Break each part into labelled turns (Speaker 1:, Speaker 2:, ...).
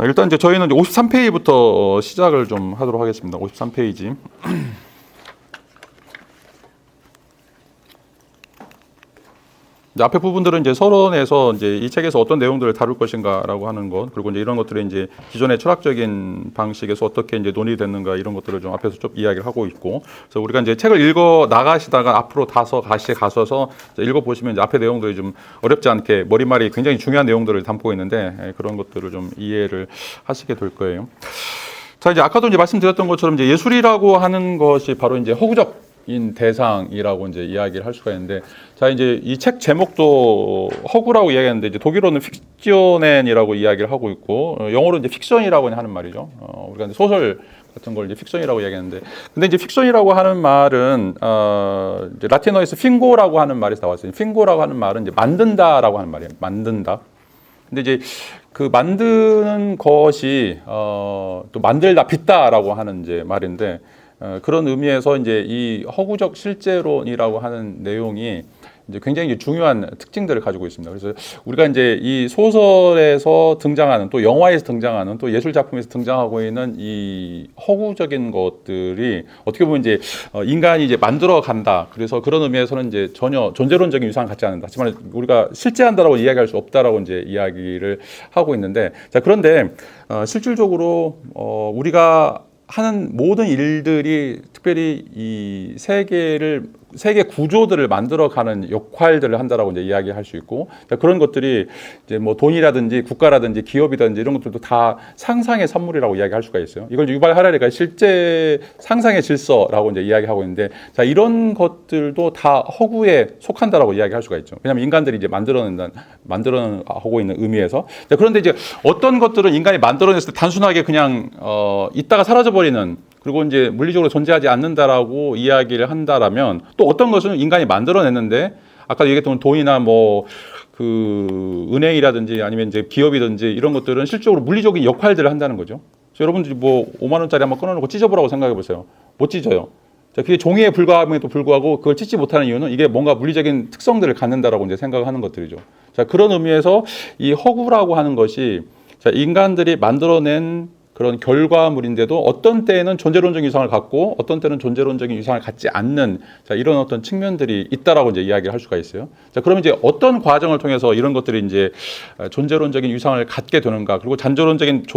Speaker 1: 일단 이제 저희는 53페이지부터 시작을 좀 하도록 하겠습니다. 53페이지. 앞에 부분들은 이제 서론에서 이제 이 책에서 어떤 내용들을 다룰 것인가라고 하는 것, 그리고 이제 이런 것들이 이제 기존의 철학적인 방식에서 어떻게 이제 논의됐는가 이런 것들을 좀 앞에서 좀 이야기를 하고 있고, 그래서 우리가 이제 책을 읽어 나가시다가 앞으로 다시 가셔서 읽어 보시면 이제 앞에 내용들이 좀 어렵지 않게 머리말이 굉장히 중요한 내용들을 담고 있는데 그런 것들을 좀 이해를 하시게 될 거예요. 자, 이제 아까도 이제 말씀드렸던 것처럼 이제 예술이라고 하는 것이 바로 이제 허구적인 대상이라고 이제 이야기를 할 수가 있는데, 자, 이제 이 책 제목도 허구라고 이야기하는데 이제 독일어는 픽쇼넨이라고 이야기를 하고 있고, 영어로 이제 픽션이라고 하는 말이죠. 우리가 이제 소설 같은 걸 이제 픽션이라고 이야기하는데, 근데 이제 픽션이라고 하는 말은 이제 라틴어에서 핑고라고 하는 말에서 나왔어요. 핑고라고 하는 말은 이제 만든다라고 하는 말이에요. 만든다. 근데 이제 그 만드는 것이 또 만들다 빚다라고 하는 이제 말인데, 그런 의미에서 이제 이 허구적 실제론이라고 하는 내용이 이제 굉장히 중요한 특징들을 가지고 있습니다. 그래서 우리가 이제 이 소설에서 등장하는, 또 영화에서 등장하는, 또 예술 작품에서 등장하고 있는 이 허구적인 것들이 어떻게 보면 이제 인간이 이제 만들어 간다. 그래서 그런 의미에서는 이제 전혀 존재론적인 유상을 갖지 않는다. 하지만 우리가 실제한다라고 이야기할 수 없다라고 이제 이야기를 하고 있는데, 자, 그런데 실질적으로 우리가 하는 모든 일들이 특별히 이 세계 구조들을 만들어가는 역할들을 한다라고 이제 이야기할 수 있고, 그런 것들이 이제 뭐 돈이라든지 국가라든지 기업이라든지 이런 것들도 다 상상의 산물이라고 이야기할 수가 있어요. 이걸 유발 하라리가 실제 상상의 질서라고 이제 이야기하고 있는데, 자, 이런 것들도 다 허구에 속한다라고 이야기할 수가 있죠. 왜냐하면 인간들이 이제 만들어하고 있는 의미에서. 자, 그런데 이제 어떤 것들은 인간이 만들어냈을 때 단순하게 그냥 있다가 사라져버리는, 그리고 이제 물리적으로 존재하지 않는다라고 이야기를 한다라면, 또 어떤 것은 인간이 만들어냈는데 아까 얘기했던 돈이나 뭐 그 은행이라든지 아니면 이제 기업이든지 이런 것들은 실질적으로 물리적인 역할들을 한다는 거죠. 그래서 여러분들이 뭐 5만 원짜리 한번 끊어놓고 찢어보라고 생각해 보세요. 못 찢어요. 자, 그게 종이에 불과함에도 불구하고 그걸 찢지 못하는 이유는 이게 뭔가 물리적인 특성들을 갖는다라고 이제 생각하는 것들이죠. 자, 그런 의미에서 이 허구라고 하는 것이, 자, 인간들이 만들어낸 그런 결과물인데도 어떤 때에는 존재론적인 유상을 갖고 어떤 때는 존재론적인 유상을 갖지 않는, 자, 이런 어떤 측면들이 있다라고 이제 이야기를 할 수가 있어요. 자, 그러면 이제 어떤 과정을 통해서 이런 것들이 이제 존재론적인 유상을 갖게 되는가, 그리고 잔존론적인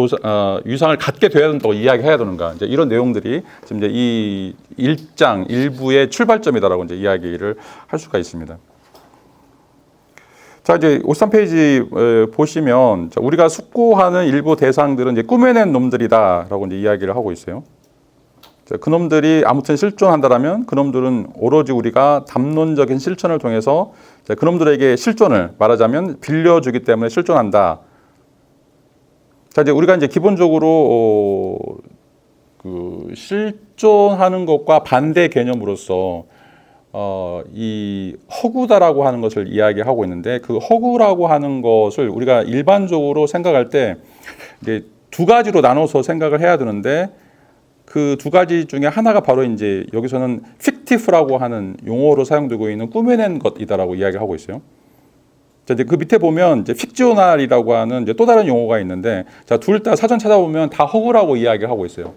Speaker 1: 유상을 갖게 돼야 된다고 이야기해야 되는가, 이제 이런 내용들이 지금 이제 이 1장 1부의 출발점이다라고 이제 이야기를 할 수가 있습니다. 자, 이제 53페이지 보시면, 자, 우리가 숙고하는 일부 대상들은 이제 꾸며낸 놈들이다라고 이제 이야기를 하고 있어요. 자, 그 놈들이 아무튼 실존한다라면 그 놈들은 오로지 우리가 담론적인 실천을 통해서, 자, 그 놈들에게 실존을 말하자면 빌려주기 때문에 실존한다. 자, 이제 우리가 이제 기본적으로 그 실존하는 것과 반대 개념으로서 이 허구다라고 하는 것을 이야기하고 있는데, 그 허구라고 하는 것을 우리가 일반적으로 생각할 때 이제 두 가지로 나눠서 생각을 해야 되는데, 그 두 가지 중에 하나가 바로 이제 여기서는 fictive라고 하는 용어로 사용되고 있는 꾸며낸 것이다라고 이야기하고 있어요. 자, 이제 그 밑에 보면 이제 fictional이라고 하는 이제 또 다른 용어가 있는데, 자, 둘 다 사전 찾아보면 다 허구라고 이야기를 하고 있어요.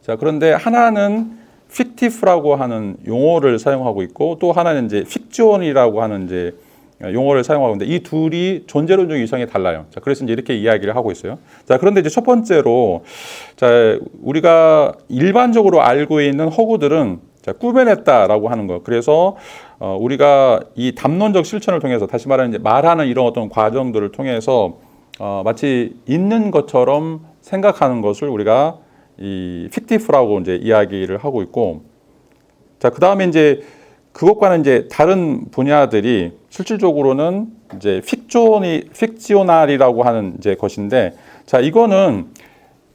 Speaker 1: 자, 그런데 하나는 fictive라고 하는 용어를 사용하고 있고, 또 하나는 이제 fiction이라고 하는 이제 용어를 사용하고 있는데, 이 둘이 존재론적 유상이 달라요. 자, 그래서 이제 이렇게 이야기를 하고 있어요. 자, 그런데 이제 첫 번째로, 자, 우리가 일반적으로 알고 있는 허구들은, 자, 꾸며냈다라고 하는 거. 그래서 우리가 이 담론적 실천을 통해서, 다시 말하는 이제 말하는 이런 어떤 과정들을 통해서 마치 있는 것처럼 생각하는 것을 우리가 이 픽티브라고 이제 이야기를 하고 있고, 자, 그 다음에 이제 그것과는 이제 다른 분야들이 실질적으로는 이제 픽시오널이라고 하는 이제 것인데, 자, 이거는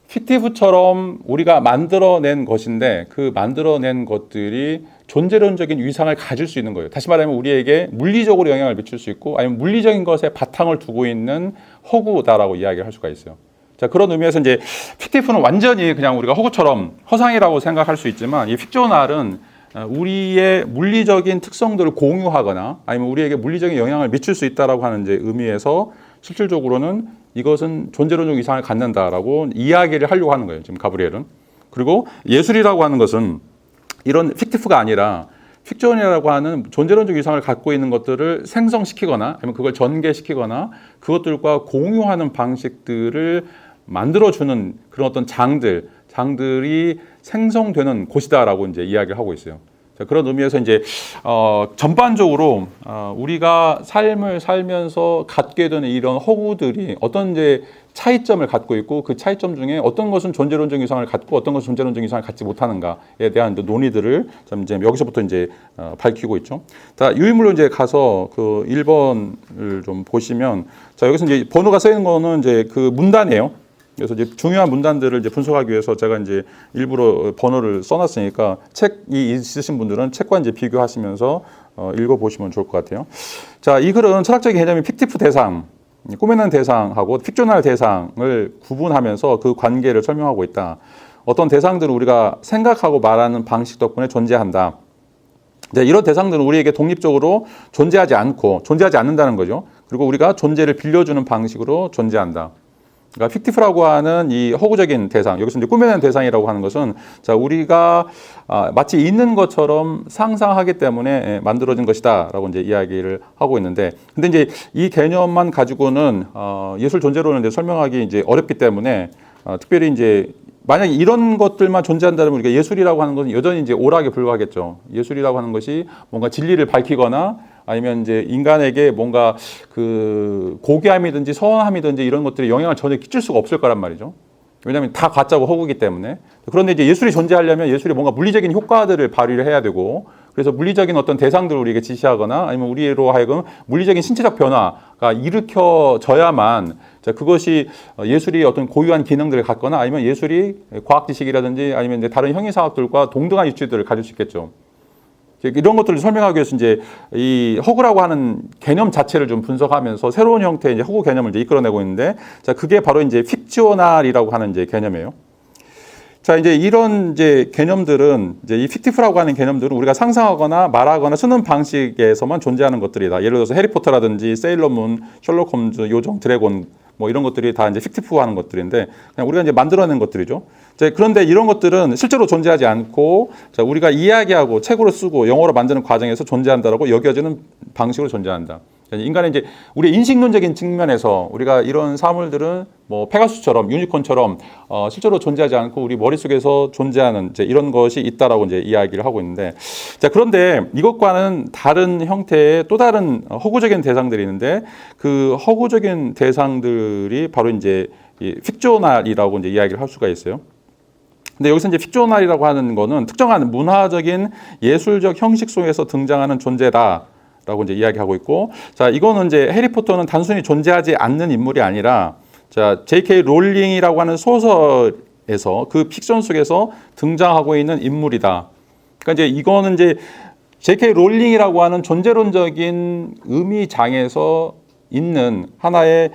Speaker 1: 픽티브처럼 우리가 만들어낸 것인데, 그 만들어낸 것들이 존재론적인 위상을 가질 수 있는 거예요. 다시 말하면 우리에게 물리적으로 영향을 미칠 수 있고, 아니면 물리적인 것에 바탕을 두고 있는 허구다라고 이야기를 할 수가 있어요. 자, 그런 의미에서 이제 픽티브는 완전히 그냥 우리가 허구처럼 허상이라고 생각할 수 있지만, 이 픽셔널은 우리의 물리적인 특성들을 공유하거나 아니면 우리에게 물리적인 영향을 미칠 수 있다라고 하는 이제 의미에서 실질적으로는 이것은 존재론적 이상을 갖는다라고 이야기를 하려고 하는 거예요. 지금 가브리엘은. 그리고 예술이라고 하는 것은 이런 픽티프가 아니라 픽션이라고 하는 존재론적 이상을 갖고 있는 것들을 생성시키거나 아니면 그걸 전개시키거나 그것들과 공유하는 방식들을 만들어주는 그런 어떤 장들이 생성되는 곳이다라고 이제 이야기를 하고 있어요. 자, 그런 의미에서 이제 전반적으로 우리가 삶을 살면서 갖게 되는 이런 허구들이 어떤 이제 차이점을 갖고 있고 그 차이점 중에 어떤 것은 존재론적 이상을 갖고 어떤 것은 존재론적 이상을 갖지 못하는가에 대한 논의들을 이제 여기서부터 이제 밝히고 있죠. 자, 유인물로 이제 가서 그 1번을 좀 보시면 자, 여기서 이제 번호가 써 있는 거는 이제 그 문단이에요. 그래서 이제 중요한 문단들을 이제 분석하기 위해서 제가 이제 일부러 번호를 써놨으니까 책이 있으신 분들은 책과 이제 비교하시면서 읽어보시면 좋을 것 같아요. 자, 이 글은 철학적인 개념이 픽티프 대상, 꾸며낸 대상하고 픽셔널 대상을 구분하면서 그 관계를 설명하고 있다. 어떤 대상들은 우리가 생각하고 말하는 방식 덕분에 존재한다. 이런 대상들은 우리에게 독립적으로 존재하지 않는다는 거죠. 그리고 우리가 존재를 빌려주는 방식으로 존재한다. 그러니까 픽티프라고 하는 이 허구적인 대상, 여기서 이제 꾸며낸 대상이라고 하는 것은 자, 우리가 마치 있는 것처럼 상상하기 때문에 만들어진 것이다라고 이제 이야기를 하고 있는데, 근데 이제 이 개념만 가지고는 예술 존재론을 이제 설명하기 이제 어렵기 때문에 특별히 이제 만약에 이런 것들만 존재한다면 우리가 예술이라고 하는 것은 여전히 이제 오락에 불과하겠죠. 예술이라고 하는 것이 뭔가 진리를 밝히거나 아니면 이제 인간에게 뭔가 그 고귀함이든지 서원함이든지 이런 것들이 영향을 전혀 끼칠 수가 없을 거란 말이죠. 왜냐하면 다 가짜고 허구기 때문에. 그런데 이제 예술이 존재하려면 예술이 뭔가 물리적인 효과들을 발휘를 해야 되고, 그래서 물리적인 어떤 대상들을 우리에게 지시하거나 아니면 우리로 하여금 물리적인 신체적 변화가 일으켜져야만 그것이 예술이 어떤 고유한 기능들을 갖거나 아니면 예술이 과학 지식이라든지 아니면 이제 다른 형이상학들과 동등한 이치들을 가질 수 있겠죠. 이런 것들을 설명하기 위해서 이제 이 허구라고 하는 개념 자체를 좀 분석하면서 새로운 형태의 이제 허구 개념을 이제 이끌어내고 있는데, 자, 그게 바로 이제 픽셔널이라고 하는 이제 개념이에요. 자, 이제 이런 이제 개념들은 이제 이 픽티프라고 하는 개념들은 우리가 상상하거나 말하거나 쓰는 방식에서만 존재하는 것들이다. 예를 들어서 해리포터라든지 세일러문, 셜록 홈즈, 요정, 드래곤 뭐 이런 것들이 다 이제 픽티프화 하는 것들인데 그냥 우리가 이제 만들어낸 것들이죠. 자, 그런데 이런 것들은 실제로 존재하지 않고 자, 우리가 이야기하고 책으로 쓰고 영어로 만드는 과정에서 존재한다라고 여겨지는 방식으로 존재한다. 인간의 이제 우리 인식론적인 측면에서 우리가 이런 사물들은 뭐 페가수스처럼 유니콘처럼 실제로 존재하지 않고 우리 머릿속에서 존재하는 이제 이런 것이 있다라고 이제 이야기를 하고 있는데, 자, 그런데 이것과는 다른 형태의 또 다른 허구적인 대상들이 있는데 그 허구적인 대상들이 바로 이제 이 픽셔널이라고 이제 이야기를 할 수가 있어요. 근데 여기서 이제 픽셔널이라고 하는 거는 특정한 문화적인 예술적 형식 속에서 등장하는 존재다. 라고 이제 이야기하고 있고, 자, 이거는 이제 해리포터는 단순히 존재하지 않는 인물이 아니라, 자, J.K. 롤링이라고 하는 소설에서 그 픽션 속에서 등장하고 있는 인물이다. 그러니까 이제 이거는 이제 J.K. 롤링이라고 하는 존재론적인 의미장에서 있는 하나의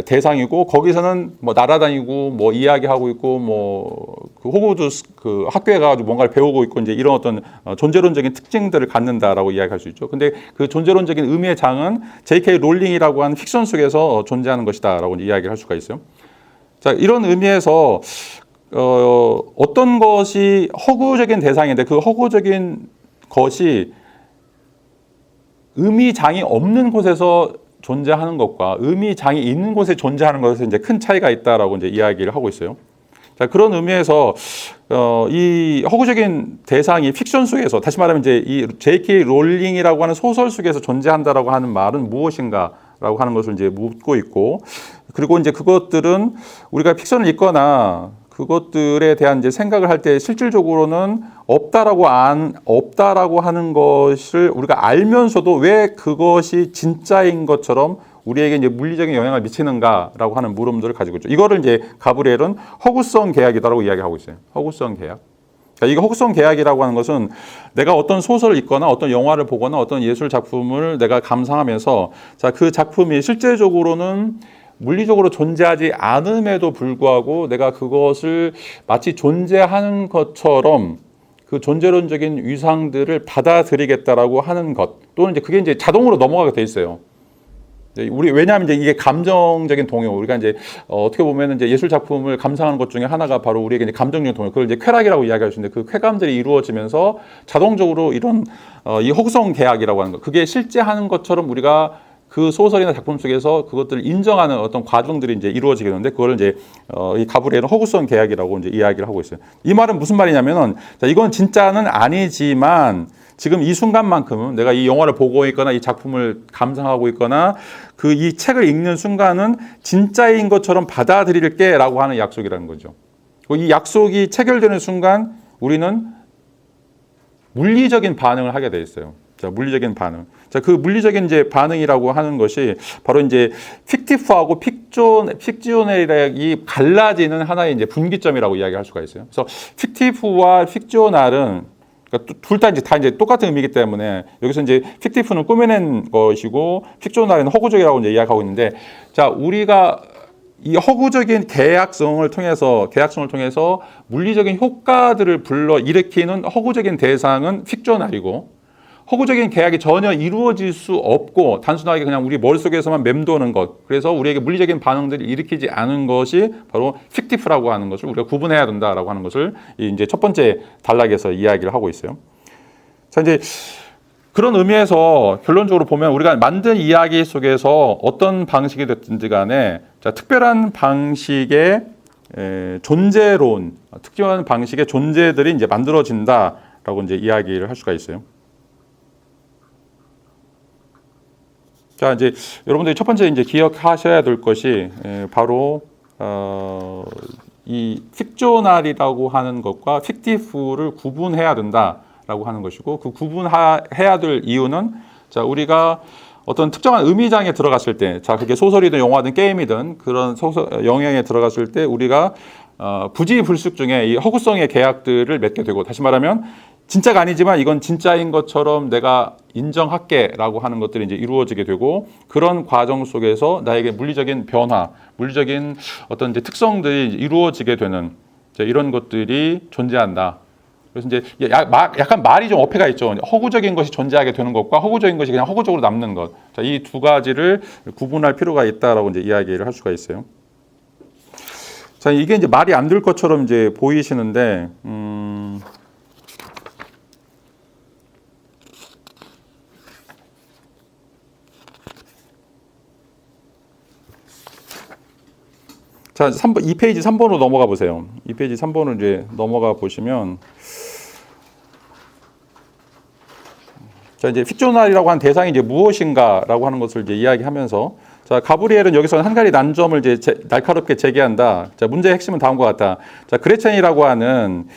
Speaker 1: 대상이고, 거기서는 뭐 날아다니고 뭐 이야기하고 있고 뭐 그 호그와트 그 학교에 가가지고 뭔가를 배우고 있고 이제 이런 어떤 존재론적인 특징들을 갖는다라고 이야기할 수 있죠. 근데 그 존재론적인 의미의 장은 J.K. 롤링이라고 하는 픽션 속에서 존재하는 것이다라고 이제 이야기를 할 수가 있어요. 자, 이런 의미에서 어떤 것이 허구적인 대상인데 그 허구적인 것이 의미장이 없는 곳에서 존재하는 것과 의미장이 있는 곳에 존재하는 것에서 이제 큰 차이가 있다라고 이제 이야기를 하고 있어요. 자, 그런 의미에서 이 허구적인 대상이 픽션 속에서 다시 말하면 이제 이 J.K. 롤링이라고 하는 소설 속에서 존재한다라고 하는 말은 무엇인가라고 하는 것을 이제 묻고 있고, 그리고 이제 그것들은 우리가 픽션을 읽거나 그것들에 대한 이제 생각을 할 때 실질적으로는 없다라고 하는 것을 우리가 알면서도 왜 그것이 진짜인 것처럼 우리에게 이제 물리적인 영향을 미치는가라고 하는 물음들을 가지고 있죠. 이거를 이제 가브리엘은 허구성 계약이다라고 이야기하고 있어요. 허구성 계약. 자, 이거 허구성 계약이라고 하는 것은 내가 어떤 소설을 읽거나 어떤 영화를 보거나 어떤 예술 작품을 내가 감상하면서 자, 그 작품이 실제적으로는 물리적으로 존재하지 않음에도 불구하고 내가 그것을 마치 존재하는 것처럼 그 존재론적인 위상들을 받아들이겠다라고 하는 것, 또는 이제 그게 이제 자동으로 넘어가게 돼 있어요. 우리 왜냐하면 이제 이게 감정적인 동요. 우리가 이제 어떻게 보면 이제 예술 작품을 감상하는 것 중에 하나가 바로 우리에게 이제 감정적인 동요. 그걸 이제 쾌락이라고 이야기할 수 있는데 그 쾌감들이 이루어지면서 자동적으로 이런 이 허구성 계약이라고 하는 거. 그게 실제 하는 것처럼 우리가 그 소설이나 작품 속에서 그것들을 인정하는 어떤 과정들이 이제 이루어지게 되는데 그거를 이제 이 가브리엘은 허구성 계약이라고 이제 이야기를 하고 있어요. 이 말은 무슨 말이냐면은 자, 이건 진짜는 아니지만 지금 이 순간만큼은 내가 이 영화를 보고 있거나 이 작품을 감상하고 있거나 그 이 책을 읽는 순간은 진짜인 것처럼 받아들일게라고 하는 약속이라는 거죠. 이 약속이 체결되는 순간 우리는 물리적인 반응을 하게 돼 있어요. 자, 물리적인 반응. 자, 그 물리적인 이제 반응이라고 하는 것이 바로 이제 픽티프하고 픽지오넬이 갈라지는 하나의 이제 분기점이라고 이야기할 수가 있어요. 그래서 픽티프와 픽지오넬은 그러니까 둘 다 이제 똑같은 의미이기 때문에 여기서 이제 픽티프는 꾸며낸 것이고 픽지오넬은 허구적이라고 이제 이야기하고 있는데 자, 우리가 이 허구적인 계약성을 통해서 물리적인 효과들을 불러 일으키는 허구적인 대상은 픽지오넬이고 허구적인 계약이 전혀 이루어질 수 없고 단순하게 그냥 우리 머릿속에서만 맴도는 것. 그래서 우리에게 물리적인 반응들을 일으키지 않은 것이 바로 픽티프라고 하는 것을 우리가 구분해야 된다라고 하는 것을 이제 첫 번째 단락에서 이야기를 하고 있어요. 자, 이제 그런 의미에서 결론적으로 보면 우리가 만든 이야기 속에서 어떤 방식이 됐든지 간에 자, 특별한 방식의 존재론, 특별한 방식의 존재들이 이제 만들어진다라고 이제 이야기를 할 수가 있어요. 자, 이제 여러분들이 첫 번째 이제 기억하셔야 될 것이 바로 이 픽조널이라고 하는 것과 픽티프를 구분해야 된다라고 하는 것이고 그 구분해야 될 이유는 자, 우리가 어떤 특정한 의미장에 들어갔을 때, 자, 그게 소설이든 영화든 게임이든 그런 영역에 들어갔을 때 우리가 부지불식 중에 이 허구성의 계약들을 맺게 되고 다시 말하면 진짜가 아니지만 이건 진짜인 것처럼 내가 인정할게라고 하는 것들이 이제 이루어지게 되고 그런 과정 속에서 나에게 물리적인 변화, 물리적인 어떤 이제 특성들이 이루어지게 되는 이런 것들이 존재한다. 그래서 이제 약간 말이 좀 어폐가 있죠. 허구적인 것이 존재하게 되는 것과 허구적인 것이 그냥 허구적으로 남는 것. 자, 이 두 가지를 구분할 필요가 있다라고 이제 이야기를 할 수가 있어요. 자, 이게 이제 말이 안 될 것처럼 이제 보이시는데, 자, 2페이지 3번으로 넘어가 보세요. 2페이지 3번으로 이제 넘어가 보시면, 자, 이제 픽조널이라고 하는 대상이 이제 무엇인가라고 하는 것을 이제 이야기하면서, 자, 가브리엘은 여기서 한 가지 난점을 이제 날카롭게 제기한다. 자, 문제의 핵심은 다음과 같다. 자, 그레첸이라고 하는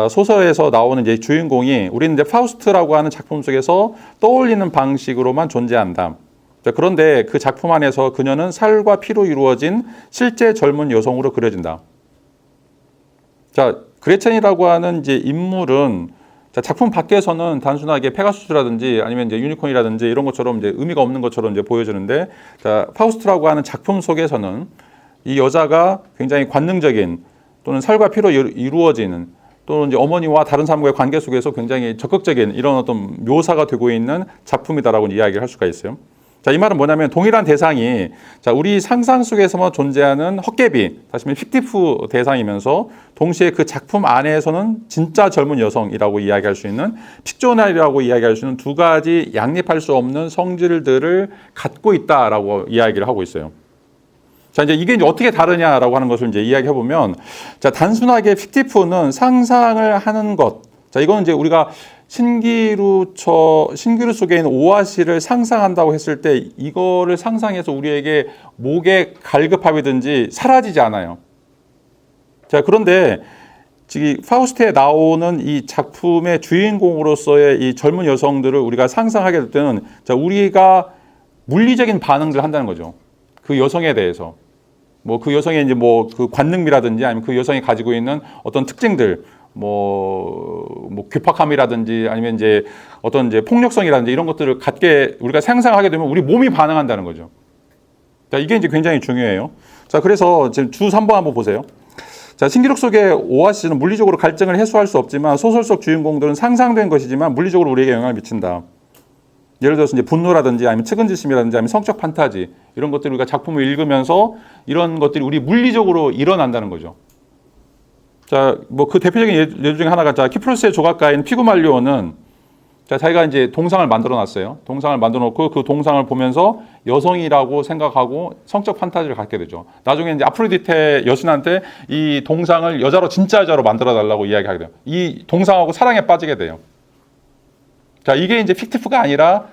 Speaker 1: 소설에서 나오는 이제 주인공이 우리는 이제 파우스트라고 하는 작품 속에서 떠올리는 방식으로만 존재한다. 자, 그런데 그 작품 안에서 그녀는 살과 피로 이루어진 실제 젊은 여성으로 그려진다. 자, 그레첸이라고 하는 이제 인물은 자, 작품 밖에서는 단순하게 페가수스라든지 아니면 이제 유니콘이라든지 이런 것처럼 이제 의미가 없는 것처럼 이제 보여지는데, 자, 파우스트라고 하는 작품 속에서는 이 여자가 굉장히 관능적인 또는 살과 피로 이루어지는 또는 이제 어머니와 다른 사람과의 관계 속에서 굉장히 적극적인 이런 어떤 묘사가 되고 있는 작품이다라고 이야기를 할 수가 있어요. 자, 이 말은 뭐냐면 동일한 대상이 자, 우리 상상 속에서만 존재하는 헛개비, 다시 말해 픽티프 대상이면서 동시에 그 작품 안에서는 진짜 젊은 여성이라고 이야기할 수 있는 픽조널이라고 이야기할 수 있는 두 가지 양립할 수 없는 성질들을 갖고 있다라고 이야기를 하고 있어요. 자, 이제 이게 이제 어떻게 다르냐라고 하는 것을 이제 이야기해 보면, 자, 단순하게 픽티프는 상상을 하는 것. 자, 이거는 이제 우리가 신기루 속에 있는 오아시를 상상한다고 했을 때 이거를 상상해서 우리에게 목에 갈급함이든지 사라지지 않아요. 자, 그런데 지금 파우스트에 나오는 이 작품의 주인공으로서의 이 젊은 여성들을 우리가 상상하게 될 때는 자, 우리가 물리적인 반응들을 한다는 거죠. 그 여성에 대해서. 뭐 그 여성의 이제 뭐 그 관능미라든지 아니면 그 여성이 가지고 있는 어떤 특징들 뭐 괴팍함이라든지 아니면 이제 어떤 이제 폭력성이라든지 이런 것들을 갖게 우리가 상상하게 되면 우리 몸이 반응한다는 거죠. 자, 이게 이제 굉장히 중요해요. 자, 그래서 지금 주 3번 한번 보세요. 자, 신기록 속의 오아시스는 물리적으로 갈증을 해소할 수 없지만 소설 속 주인공들은 상상된 것이지만 물리적으로 우리에게 영향을 미친다. 예를 들어서 이제 분노라든지 아니면 측은지심이라든지 아니면 성적 판타지 이런 것들을 우리가 작품을 읽으면서 이런 것들이 우리 물리적으로 일어난다는 거죠. 자, 뭐 그 대표적인 예주 중에 하나가 자, 키프로스의 조각가인 피그말리오는 자, 자기가 이제 동상을 만들어 놨어요. 동상을 만들어 놓고 그 동상을 보면서 여성이라고 생각하고 성적 판타지를 갖게 되죠. 나중에 이제 아프로디테 여신한테 이 동상을 여자로 진짜 여자로 만들어 달라고 이야기하게 돼요. 이 동상하고 사랑에 빠지게 돼요. 자, 이게 이제 픽티프가 아니라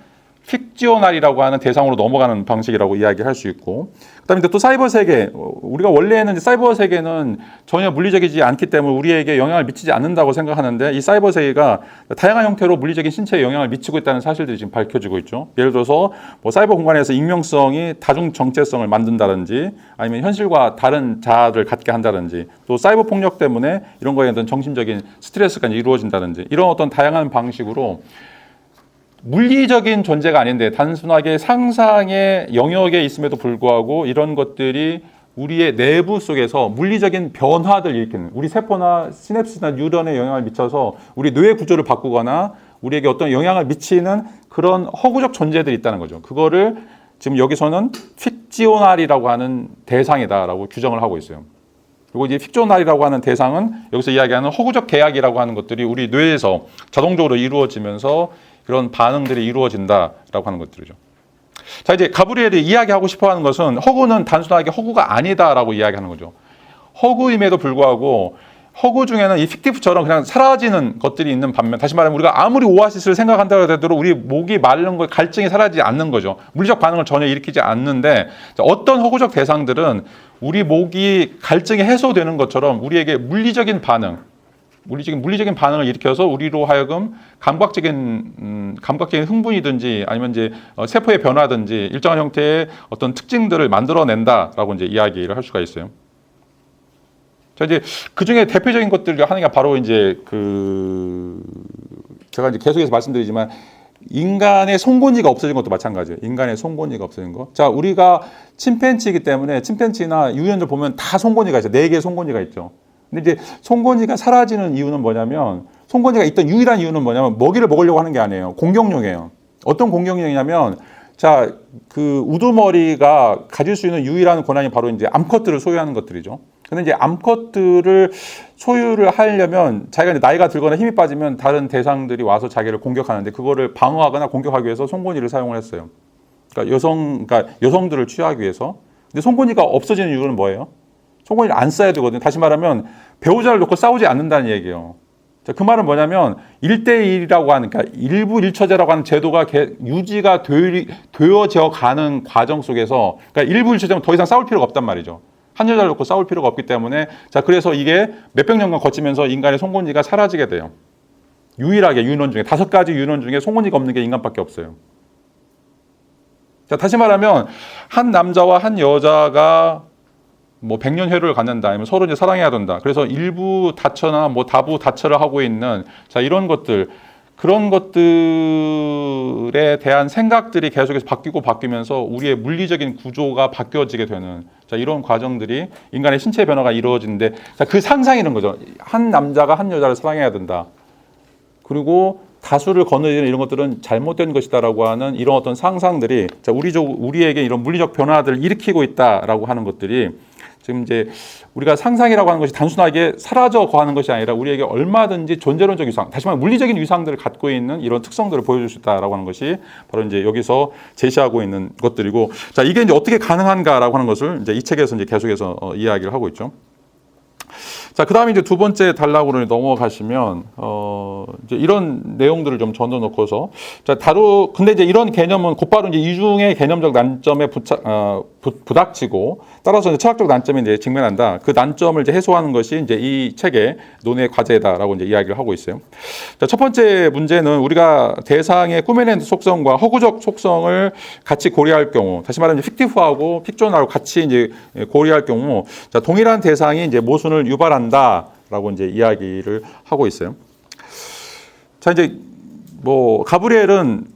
Speaker 1: 픽지오날이라고 하는 대상으로 넘어가는 방식이라고 이야기할 수 있고, 그다음에 또 사이버 세계, 우리가 원래는 사이버 세계는 전혀 물리적이지 않기 때문에 우리에게 영향을 미치지 않는다고 생각하는데 이 사이버 세계가 다양한 형태로 물리적인 신체에 영향을 미치고 있다는 사실들이 지금 밝혀지고 있죠. 예를 들어서 뭐 사이버 공간에서 익명성이 다중 정체성을 만든다든지 아니면 현실과 다른 자아를 갖게 한다든지 또 사이버 폭력 때문에 이런 거에 대한 정신적인 스트레스가 이루어진다든지 이런 어떤 다양한 방식으로 물리적인 존재가 아닌데 단순하게 상상의 영역에 있음에도 불구하고 이런 것들이 우리의 내부 속에서 물리적인 변화를 일으키는 우리 세포나 시냅스나 뉴런에 영향을 미쳐서 우리 뇌 구조를 바꾸거나 우리에게 어떤 영향을 미치는 그런 허구적 존재들이 있다는 거죠. 그거를 지금 여기서는 픽지오날이라고 하는 대상이다라고 규정을 하고 있어요. 그리고 이제 픽지오날이라고 하는 대상은 여기서 이야기하는 허구적 계약이라고 하는 것들이 우리 뇌에서 자동적으로 이루어지면서 그런 반응들이 이루어진다라고 하는 것들이죠. 자, 이제 가브리엘이 이야기하고 싶어하는 것은 허구는 단순하게 허구가 아니다라고 이야기하는 거죠. 허구임에도 불구하고 허구 중에는 이 픽티프처럼 그냥 사라지는 것들이 있는 반면, 다시 말하면 우리가 아무리 오아시스를 생각한다고 해도 우리 목이 마른 거 갈증이 사라지지 않는 거죠. 물리적 반응을 전혀 일으키지 않는데 어떤 허구적 대상들은 우리 목이 갈증이 해소되는 것처럼 우리에게 물리적인 반응을 일으켜서 우리로 하여금 감각적인 흥분이든지 아니면 이제 세포의 변화든지 일정한 형태의 어떤 특징들을 만들어낸다라고 이제 이야기를 할 수가 있어요. 자, 이제 그 중에 대표적인 것들 중 하나가 바로 이제 제가 이제 계속해서 말씀드리지만 인간의 송곳니가 없어진 것도 마찬가지예요. 인간의 송곳니가 없어진 거. 자, 우리가 침팬지이기 때문에 침팬지나 유연들 보면 다 송곳니가 있어요. 4개의 송곳니가 있죠. 근데 이제 송곳니가 사라지는 이유는 뭐냐면 송곳니가 있던 유일한 이유는 뭐냐면 먹이를 먹으려고 하는 게 아니에요. 공격용이에요. 어떤 공격용이냐면 자, 그 우두머리가 가질 수 있는 유일한 권한이 바로 이제 암컷들을 소유하는 것들이죠. 근데 이제 암컷들을 소유를 하려면 자기가 이제 나이가 들거나 힘이 빠지면 다른 대상들이 와서 자기를 공격하는데 그거를 방어하거나 공격하기 위해서 송곳니를 사용을 했어요. 그러니까 여성들을 취하기 위해서. 근데 송곳니가 없어지는 이유는 뭐예요? 송곳니를 안 써야 되거든요. 다시 말하면 배우자를 놓고 싸우지 않는다는 얘기예요. 자, 그 말은 뭐냐면 1대1이라고 하는, 그러니까 일부 일처제라고 하는 제도가 유지가 되어져 가는 과정 속에서, 그러니까 일부 일처제면 더 이상 싸울 필요가 없단 말이죠. 한 여자를 놓고 싸울 필요가 없기 때문에, 자, 그래서 이게 몇백 년간 거치면서 인간의 송곳니가 사라지게 돼요. 유일하게 유인원 중에 5가지 유인원 중에 송곳니가 없는 게 인간밖에 없어요. 자, 다시 말하면 한 남자와 한 여자가 뭐 100년 회로를 갖는다, 아니면 서로 이제 사랑해야 된다. 그래서 일부 다처나 뭐 다부 다처를 하고 있는 자, 이런 것들, 그런 것들에 대한 생각들이 계속해서 바뀌면서 우리의 물리적인 구조가 바뀌어지게 되는 자, 이런 과정들이 인간의 신체 변화가 이루어지는데 자, 그 상상이 이런 거죠. 한 남자가 한 여자를 사랑해야 된다. 그리고 다수를 거느리는 이런 것들은 잘못된 것이다라고 하는 이런 어떤 상상들이 자, 우리에게 이런 물리적 변화들을 일으키고 있다라고 하는 것들이 지금 이제 우리가 상상이라고 하는 것이 단순하게 사라져 가는 것이 아니라 우리에게 얼마든지 존재론적 위상, 다시 말해 물리적인 위상들을 갖고 있는 이런 특성들을 보여줄 수 있다라고 하는 것이 바로 이제 여기서 제시하고 있는 것들이고, 자, 이게 이제 어떻게 가능한가라고 하는 것을 이제 이 책에서 이제 계속해서 이야기를 하고 있죠. 자, 그 다음에 이제 두 번째 단락으로 넘어가시면, 이제 이런 내용들을 좀 전해 놓고서, 자, 근데 이제 이런 개념은 곧바로 이제 이중의 개념적 난점에 부닥치고, 따라서 이제 철학적 난점에 이제 직면한다. 그 난점을 이제 해소하는 것이 이제 이 책의 논의 과제다라고 이제 이야기를 하고 있어요. 자, 첫 번째 문제는 우리가 대상의 꾸며낸 속성과 허구적 속성을 같이 고려할 경우, 다시 말하면 픽티프하고 픽존하고 같이 이제 고려할 경우, 자, 동일한 대상이 이제 모순을 유발한다라고 이제 이야기를 하고 있어요. 자, 이제 뭐 가브리엘은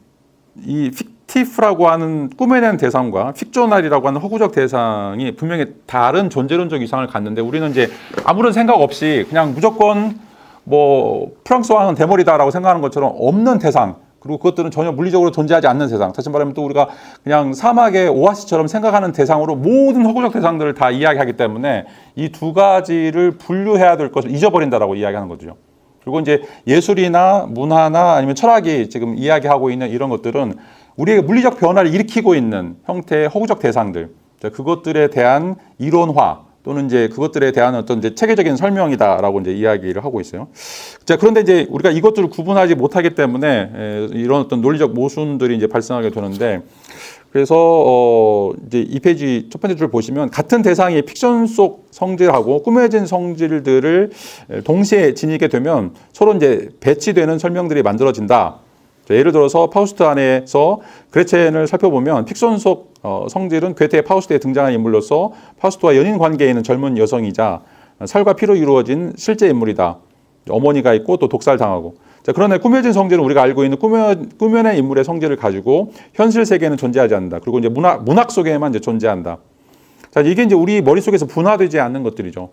Speaker 1: 이 픽티프라고 하는 꾸며낸 대상과 픽조날이라고 하는 허구적 대상이 분명히 다른 존재론적 이상을 갖는데 우리는 이제 아무런 생각 없이 그냥 무조건 뭐 프랑스왕은 대머리다라고 생각하는 것처럼 없는 대상, 그리고 그것들은 전혀 물리적으로 존재하지 않는 세상. 다시 말하면 또 우리가 그냥 사막의 오아시스처럼 생각하는 대상으로 모든 허구적 대상들을 다 이야기하기 때문에 이 두 가지를 분류해야 될 것을 잊어버린다라고 이야기하는 거죠. 그리고 이제 예술이나 문화나 아니면 철학이 지금 이야기하고 있는 이런 것들은 우리의 물리적 변화를 일으키고 있는 형태의 허구적 대상들, 그것들에 대한 이론화 또는 이제 그것들에 대한 어떤 이제 체계적인 설명이다라고 이제 이야기를 하고 있어요. 자, 그런데 이제 우리가 이것들을 구분하지 못하기 때문에 이런 어떤 논리적 모순들이 이제 발생하게 되는데, 그래서 이제 이 페이지 첫 번째 줄 보시면 같은 대상이 픽션 속 성질하고 꾸며진 성질들을 동시에 지니게 되면 서로 이제 배치되는 설명들이 만들어진다. 예를 들어서 파우스트 안에서 그레첸을 살펴보면 픽션 속 성질은 괴테의 파우스트에 등장한 인물로서 파우스트와 연인 관계에 있는 젊은 여성이자 살과 피로 이루어진 실제 인물이다. 어머니가 있고 또 독살당하고. 자, 그러나 꾸며진 성질은 우리가 알고 있는 꾸며낸 인물의 성질을 가지고 현실 세계에는 존재하지 않는다. 그리고 이제 문학 속에만 이제 존재한다. 자, 이게 이제 우리 머릿속에서 분화되지 않는 것들이죠.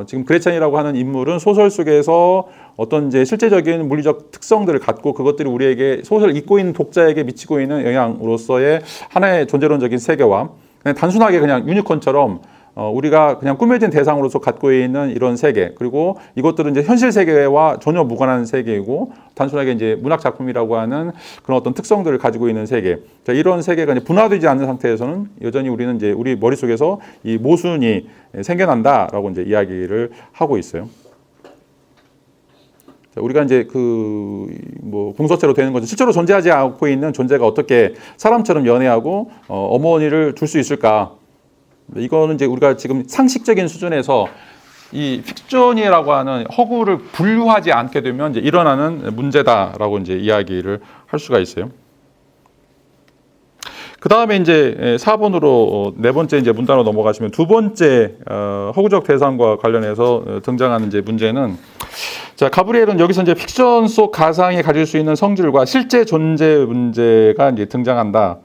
Speaker 1: 지금 그레첸이라고 하는 인물은 소설 속에서 어떤 이제 실제적인 물리적 특성들을 갖고 그것들이 우리에게 소설을 읽고 있는 독자에게 미치고 있는 영향으로서의 하나의 존재론적인 세계와 그냥 단순하게 그냥 유니콘처럼 우리가 그냥 꾸며진 대상으로서 갖고 있는 이런 세계, 그리고 이것들은 이제 현실 세계와 전혀 무관한 세계이고 단순하게 이제 문학 작품이라고 하는 그런 어떤 특성들을 가지고 있는 세계. 자, 이런 세계가 이제 분화되지 않는 상태에서는 여전히 우리는 이제 우리 머릿속에서 이 모순이 생겨난다라고 이제 이야기를 하고 있어요. 자, 우리가 이제 뭐 궁서체로 되는 것은 실제로 존재하지 않고 있는 존재가 어떻게 사람처럼 연애하고 어머니를 둘 수 있을까? 이거는 이제 우리가 지금 상식적인 수준에서 이 픽션이라고 하는 허구를 분류하지 않게 되면 이제 일어나는 문제다라고 이제 이야기를 할 수가 있어요. 그 다음에 이제 4번으로 네 번째 이제 문단으로 넘어가시면 두 번째 허구적 대상과 관련해서 등장하는 이제 문제는, 자, 가브리엘은 여기서 이제 픽션 속 가상이 가질 수 있는 성질과 실제 존재 문제가 이제 등장한다.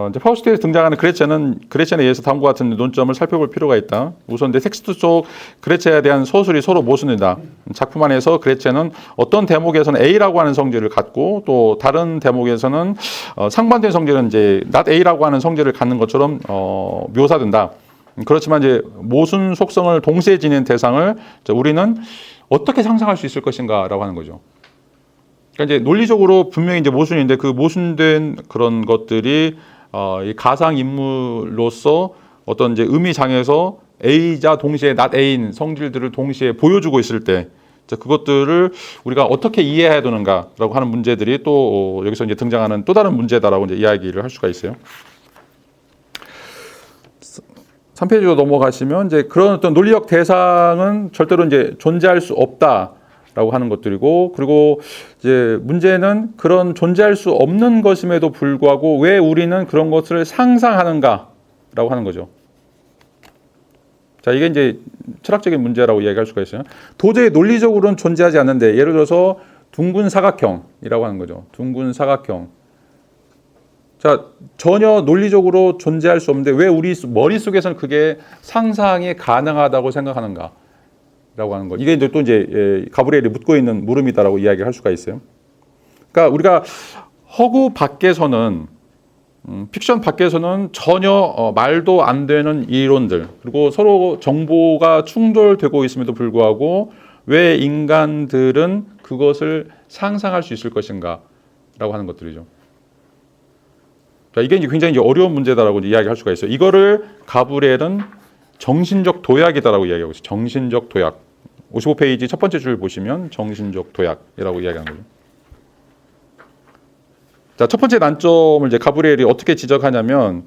Speaker 1: 이제 파우스트에 등장하는 그레첸에 의해서 다음과 같은 논점을 살펴볼 필요가 있다. 우선 이제 텍스트 속 그레첸에 대한 서술이 서로 모순이다. 작품 안에서 그레첸은 어떤 대목에서는 A라고 하는 성질을 갖고 또 다른 대목에서는 상반된 성질은 이제 not A라고 하는 성질을 갖는 것처럼 묘사된다. 그렇지만 이제 모순 속성을 동시에 지닌 대상을 우리는 어떻게 상상할 수 있을 것인가라고 하는 거죠. 그러니까 이제 논리적으로 분명히 이제 모순인데 그 모순된 그런 것들이 이 가상 인물로서 어떤 이제 의미장에서 A자 동시에 not A인 성질들을 동시에 보여주고 있을 때, 그것들을 우리가 어떻게 이해해야 되는가라고 하는 문제들이 또 여기서 이제 등장하는 또 다른 문제다라고 이제 이야기를 할 수가 있어요. 3페이지로 넘어가시면 이제 그런 어떤 논리적 대상은 절대로 이제 존재할 수 없다. 라고 하는 것들이고, 그리고 이제 문제는 그런 존재할 수 없는 것임에도 불구하고 왜 우리는 그런 것을 상상하는가라고 하는 거죠. 자, 이게 이제 철학적인 문제라고 이야기할 수가 있어요. 도저히 논리적으로는 존재하지 않는데, 예를 들어서 둥근 사각형이라고 하는 거죠. 둥근 사각형. 자, 전혀 논리적으로 존재할 수 없는데 왜 우리 머릿속에서는 그게 상상이 가능하다고 생각하는가? 라고 하는 거. 이게 이제 또 이제 가브리엘이 묻고 있는 물음이다라고 이야기를 할 수가 있어요. 그러니까 우리가 허구 밖에서는 픽션 밖에서는 전혀 말도 안 되는 이론들, 그리고 서로 정보가 충돌되고 있음에도 불구하고 왜 인간들은 그것을 상상할 수 있을 것인가라고 하는 것들이죠. 이게 이제 굉장히 이제 어려운 문제다라고 이야기할 수가 있어요. 이거를 가브리엘은 정신적 도약이다라고 이야기하고 있어요. 정신적 도약. 55페이지 첫 번째 줄 보시면 정신적 도약이라고 이야기하는 거죠. 자, 첫 번째 난점을 이제 가브리엘이 어떻게 지적하냐면,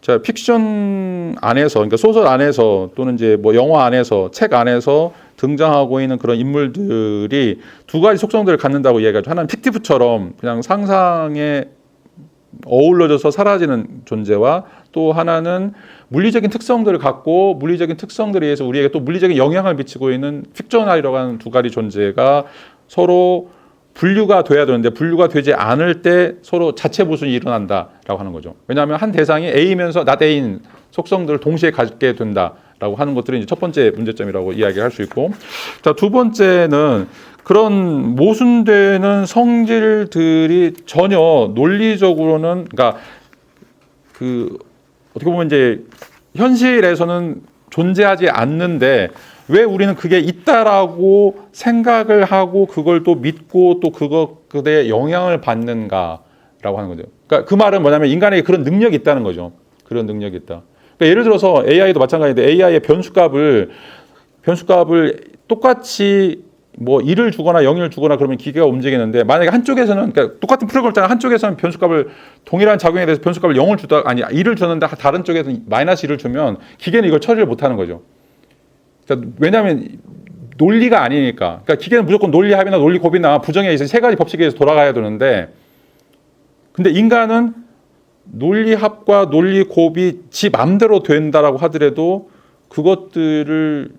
Speaker 1: 자, 픽션 안에서, 그러니까 소설 안에서 또는 이제 뭐 영화 안에서, 책 안에서 등장하고 있는 그런 인물들이 두 가지 속성들을 갖는다고 이야기하죠. 하나는 픽티브처럼 그냥 상상에 어울러져서 사라지는 존재와 또 하나는 물리적인 특성들을 갖고 물리적인 특성들에 의해서 우리에게 또 물리적인 영향을 미치고 있는 픽셔널이라고 하는 두 가지 존재가 서로 분류가 돼야 되는데 분류가 되지 않을 때 서로 자체 모순이 일어난다라고 하는 거죠. 왜냐하면 한 대상이 A면서 not A인 속성들을 동시에 갖게 된다라고 라고 하는 것들이 이제 첫 번째 문제점이라고 이야기할 수 있고, 자, 두 번째는 그런 모순되는 성질들이 전혀 논리적으로는, 그러니까 그 어떻게 보면 이제 현실에서는 존재하지 않는데 왜 우리는 그게 있다라고 생각을 하고 그걸 또 믿고 또 그거에 영향을 받는가라고 하는 거죠. 그러니까 그 말은 뭐냐면 인간에게 그런 능력이 있다는 거죠. 그런 능력이 있다. 그러니까 예를 들어서 AI도 마찬가지인데 AI의 변수값을 똑같이 뭐 1을 주거나 0을 주거나 그러면 기계가 움직이는데, 만약에 한쪽에서는, 그러니까 똑같은 프로그램 중 한쪽에서는 변수값을 동일한 작용에 대해서 변수값을 0을 주다, 아니 1을 줬는데 다른 쪽에서 마이너스 1을 주면 기계는 이걸 처리를 못 하는 거죠. 그러니까 왜냐하면 논리가 아니니까. 그러니까 기계는 무조건 논리합이나 논리곱이나 부정에 있어서 세 가지 법칙에 의해서 돌아가야 되는데, 근데 인간은 논리합과 논리곱이 지 맘대로 된다라고 하더라도 그것들을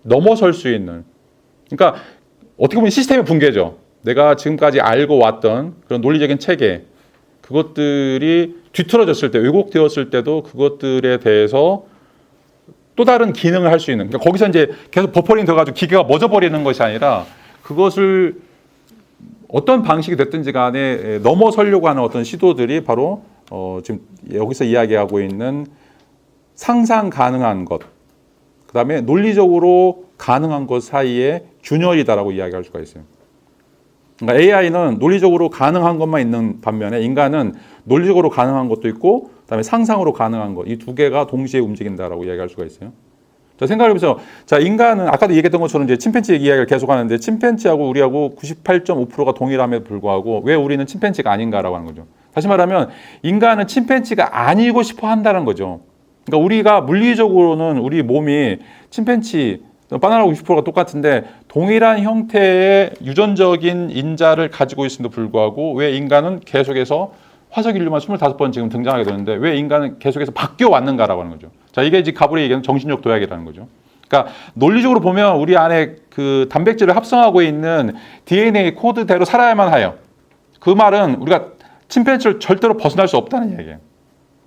Speaker 1: 넘어설 수 있는, 그러니까 어떻게 보면 시스템의 붕괴죠. 내가 지금까지 알고 왔던 그런 논리적인 체계, 그것들이 뒤틀어졌을 때, 왜곡되었을 때도 그것들에 대해서 또 다른 기능을 할 수 있는, 그러니까 거기서 이제 계속 버퍼링 돼가지고 기계가 멎어버리는 것이 아니라 그것을 어떤 방식이 됐든지 간에 넘어서려고 하는 어떤 시도들이 바로 지금 여기서 이야기하고 있는 상상 가능한 것, 그 다음에 논리적으로 가능한 것 사이에 균열이다라고 이야기할 수가 있어요. 그러니까 AI는 논리적으로 가능한 것만 있는 반면에 인간은 논리적으로 가능한 것도 있고 그다음에 상상으로 가능한 것, 이 두 개가 동시에 움직인다라고 이야기할 수가 있어요. 자, 생각해보세요. 자, 인간은 아까도 얘기했던 것처럼 이제 침팬지 이야기를 계속하는데 침팬지하고 우리하고 98.5%가 동일함에도 불구하고 왜 우리는 침팬지가 아닌가라고 하는 거죠. 다시 말하면 인간은 침팬지가 아니고 싶어 한다는 거죠. 그러니까 우리가 물리적으로는 우리 몸이 침팬지, 바나나하고 60%가 똑같은데 동일한 형태의 유전적인 인자를 가지고 있음에도 불구하고 왜 인간은 계속해서 화석 인류만 25번 지금 등장하게 되는데 왜 인간은 계속해서 바뀌어 왔는가라고 하는 거죠. 자, 이게 지금 가브리엘이 얘기하는 정신력 도약이라는 거죠. 그러니까 논리적으로 보면 우리 안에 그 단백질을 합성하고 있는 DNA 코드대로 살아야만 해요. 그 말은 우리가 침팬지를 절대로 벗어날 수 없다는 얘기예요.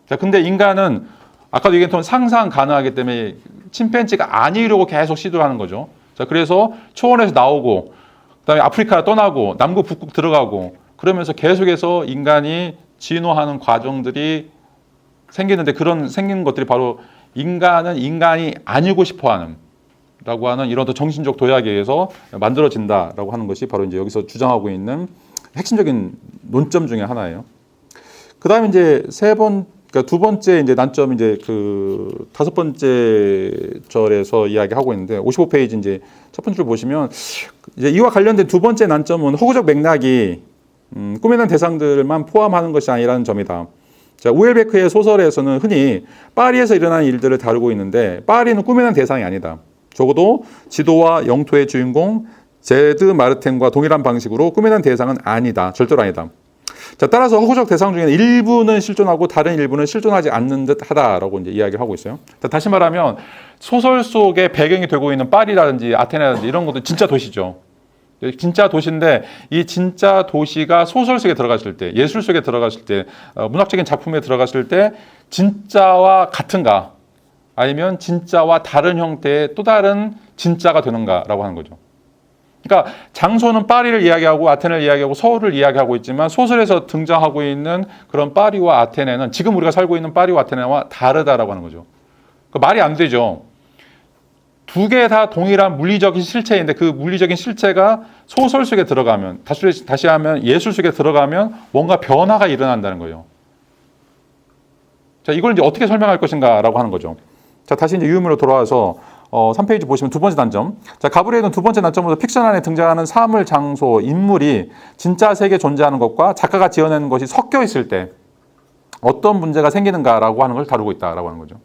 Speaker 1: 자, 근데 인간은 아까도 얘기했던 상상 가능하기 때문에 침팬지가 아니려고 계속 시도하는 거죠. 자, 그래서 초원에서 나오고 그다음에 아프리카 떠나고 남극 북극 들어가고 그러면서 계속해서 인간이 진화하는 과정들이 생기는데, 그런 생긴 것들이 바로 인간은 인간이 아니고 싶어하는 라고 하는 이런 정신적 도약에 의해서 만들어진다라고 하는 것이 바로 이제 여기서 주장하고 있는 핵심적인 논점 중에 하나예요. 그 다음에 이제 그러니까 두 번째 이제 난점, 이제 그 다섯 번째 절에서 이야기하고 있는데 55페이지 이제 첫 번째를 보시면 이제 이와 관련된 두 번째 난점은 허구적 맥락이 꾸며낸 대상들만 포함하는 것이 아니라는 점이다. 자, 우엘베크의 소설에서는 흔히 파리에서 일어나는 일들을 다루고 있는데 파리는 꾸며낸 대상이 아니다. 적어도 지도와 영토의 주인공 제드 마르텐과 동일한 방식으로 꾸며낸 대상은 아니다. 절대로 아니다. 자, 따라서 허구적 대상 중에는 일부는 실존하고 다른 일부는 실존하지 않는 듯 하다라고 이제 이야기를 하고 있어요. 자, 다시 말하면 소설 속에 배경이 되고 있는 파리라든지 아테네라든지 이런 것도 진짜 도시죠. 진짜 도시인데 이 진짜 도시가 소설 속에 들어갔을 때, 예술 속에 들어갔을 때, 문학적인 작품에 들어갔을 때 진짜와 같은가, 아니면 진짜와 다른 형태의 또 다른 진짜가 되는가라고 하는 거죠. 그러니까 장소는 파리를 이야기하고 아테네를 이야기하고 서울을 이야기하고 있지만 소설에서 등장하고 있는 그런 파리와 아테네는 지금 우리가 살고 있는 파리와 아테네와 다르다라고 하는 거죠. 그러니까 말이 안 되죠. 두 개 다 동일한 물리적인 실체인데 그 물리적인 실체가 소설 속에 들어가면, 다시 하면 예술 속에 들어가면 뭔가 변화가 일어난다는 거예요. 자, 이걸 이제 어떻게 설명할 것인가라고 하는 거죠. 자, 다시 이제 유물로 돌아와서 3페이지 보시면 두 번째 단점. 자, 가브리엘은 두 번째 단점으로 픽션 안에 등장하는 사물, 장소, 인물이 진짜 세계에 존재하는 것과 작가가 지어내는 것이 섞여 있을 때 어떤 문제가 생기는가라고 하는 걸 다루고 있다라고 하는 거죠.